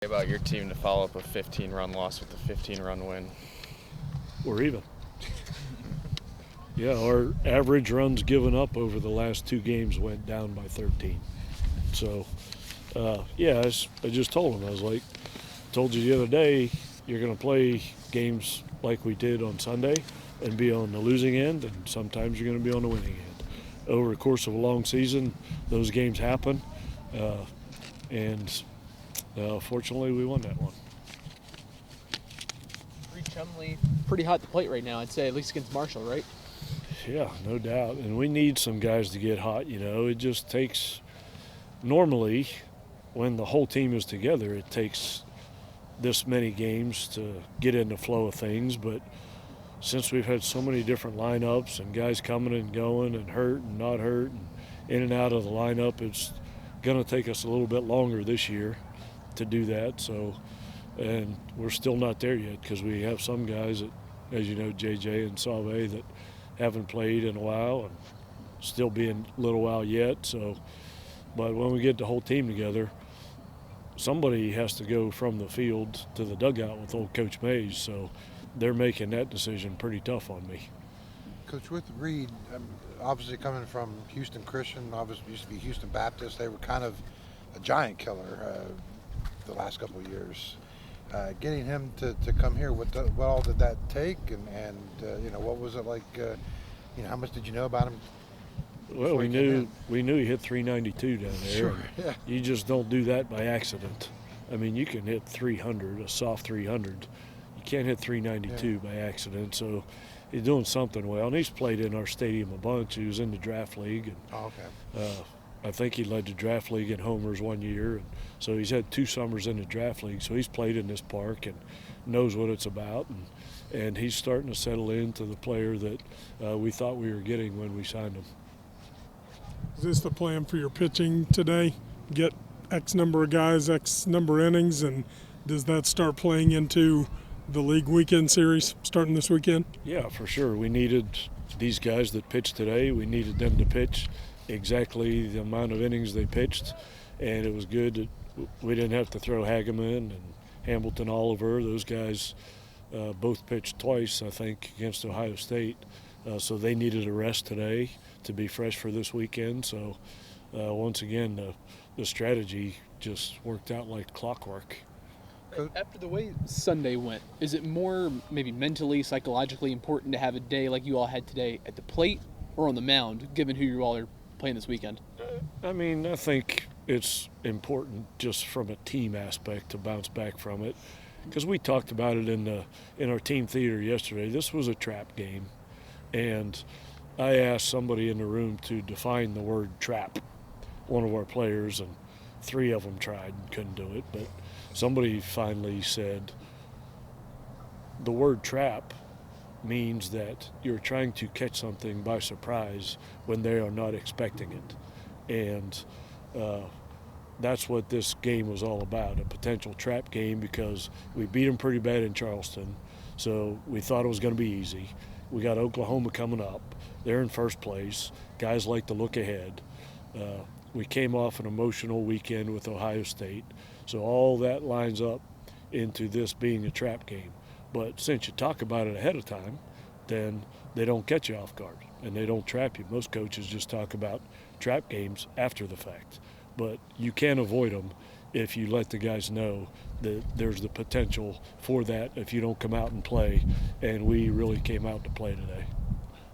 About your team to follow up a 15-run loss with a 15-run win? We're even. Yeah, our average runs given up over the last two games went down by 13. So, I just told him, I was like, told you the other day, you're going to play games like we did on Sunday and be on the losing end, and sometimes you're going to be on the winning end. Over the course of a long season, those games happen, and fortunately, we won that one. Chumley, pretty hot at the plate right now, I'd say, at least against Marshall, right? Yeah, no doubt. And we need some guys to get hot, It just takes, normally, when the whole team is together, it takes this many games to get in the flow of things. But since we've had so many different lineups and guys coming and going and hurt and not hurt and in and out of the lineup, it's going to take us a little bit longer this year to do that. So, and we're still not there yet because we have some guys that, as you know, JJ and Salve, that haven't played in a while and still be in a little while yet. So, but when we get the whole team together, somebody has to go from the field to the dugout with old Coach Mays. So they're making that decision pretty tough on me. Coach, with Reed, obviously coming from Houston Christian, obviously used to be Houston Baptist, they were kind of a giant killer the last couple of years. Getting him to come here, what all did that take, and what was it like? How much did you know about him? Well, we knew he hit 392 down there. Sure, yeah. You just don't do that by accident. I mean, you can hit 300, a soft 300. You can't hit 392 by accident. So he's doing something well, and he's played in our stadium a bunch. He was in the draft league, and I think he led the draft league in homers one year, and so he's had 2 summers in the draft league. So he's played in this park and knows what it's about, and he's starting to settle into the player that we thought we were getting when we signed him. Is this the plan for your pitching today? Get X number of guys, X number of innings, and does that start playing into the league weekend series starting this weekend? Yeah, for sure. We needed these guys that pitched today. We needed them to pitch exactly the amount of innings they pitched, and it was good that we didn't have to throw Hageman and Hamilton Oliver. Those guys both pitched twice, I think, against Ohio State, so they needed a rest today to be fresh for this weekend. So once again, the strategy just worked out like clockwork. After the way Sunday went, is it more maybe mentally, psychologically important to have a day like you all had today at the plate or on the mound, given who you all are playing this weekend? I mean, I think it's important just from a team aspect to bounce back from it, because we talked about it in our team theater yesterday. This was a trap game, and I asked somebody in the room to define the word trap, one of our players, and 3 of them tried and couldn't do it, but somebody finally said the word trap means that you're trying to catch something by surprise when they are not expecting it. And that's what this game was all about, a potential trap game, because we beat them pretty bad in Charleston, so we thought it was going to be easy. We got Oklahoma coming up. They're in first place. Guys like to look ahead. We came off an emotional weekend with Ohio State, so all that lines up into this being a trap game. But since you talk about it ahead of time, then they don't catch you off guard and they don't trap you. Most coaches just talk about trap games after the fact. But you can't avoid them if you let the guys know that there's the potential for that if you don't come out and play, and we really came out to play today.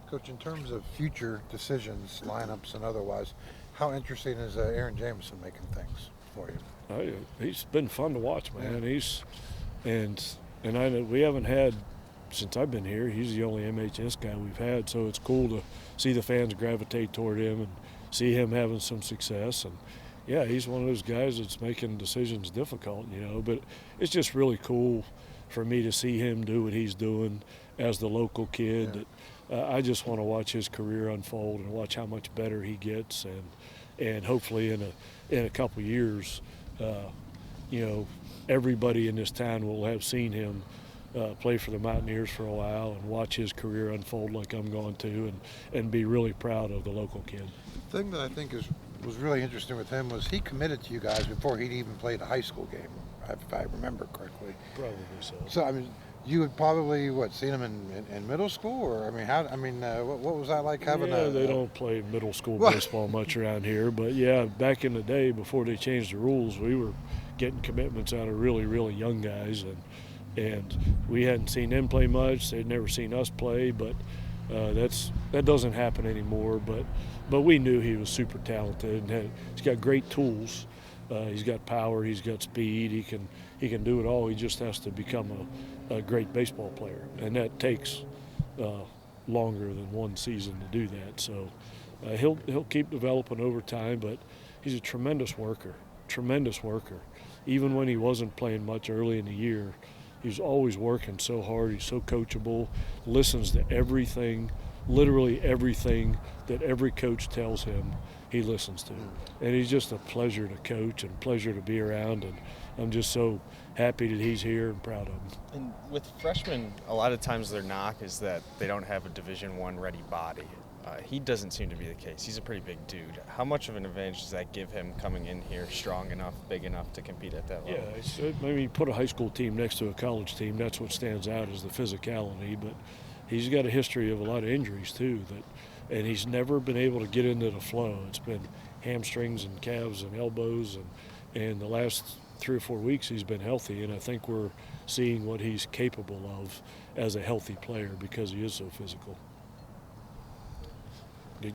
Coach, in terms of future decisions, lineups and otherwise, how interesting is Aaron Jameson making things for you? He's been fun to watch, man. Yeah. And I know we haven't had, since I've been here, he's the only MHS guy we've had, so it's cool to see the fans gravitate toward him and see him having some success. And yeah, he's one of those guys that's making decisions difficult, but it's just really cool for me to see him do what he's doing as the local kid. Yeah. I just want to watch his career unfold and watch how much better he gets, and hopefully in a couple of years, everybody in this town will have seen him play for the Mountaineers for a while and watch his career unfold like I'm going to, and be really proud of the local kid. The thing that I think was really interesting with him was he committed to you guys before he'd even played a high school game. if I remember correctly. Probably so. So I mean, you had probably seen him in middle school, or I mean, what was that like having yeah, they don't play middle school baseball much around here, but yeah, back in the day before they changed the rules, we were getting commitments out of really, really young guys, and we hadn't seen them play much. They'd never seen us play, but that doesn't happen anymore. But we knew he was super talented and he's got great tools. He's got power. He's got speed. He can do it all. He just has to become a great baseball player, and that takes longer than one season to do that. So he'll keep developing over time, but he's a tremendous worker. Even when he wasn't playing much early in the year, he's always working so hard. He's so coachable, listens to everything, literally everything that every coach tells him, he listens to. And he's just a pleasure to coach and pleasure to be around, and I'm just so happy that he's here and proud of him. And with freshmen, a lot of times their knock is that they don't have a Division I ready body. He doesn't seem to be the case. He's a pretty big dude. How much of an advantage does that give him coming in here strong enough, big enough to compete at that level? Yeah, maybe you put a high school team next to a college team, that's what stands out is the physicality, but he's got a history of a lot of injuries too, and he's never been able to get into the flow. It's been hamstrings and calves and elbows, and the last 3 or 4 weeks he's been healthy, and I think we're seeing what he's capable of as a healthy player because he is so physical.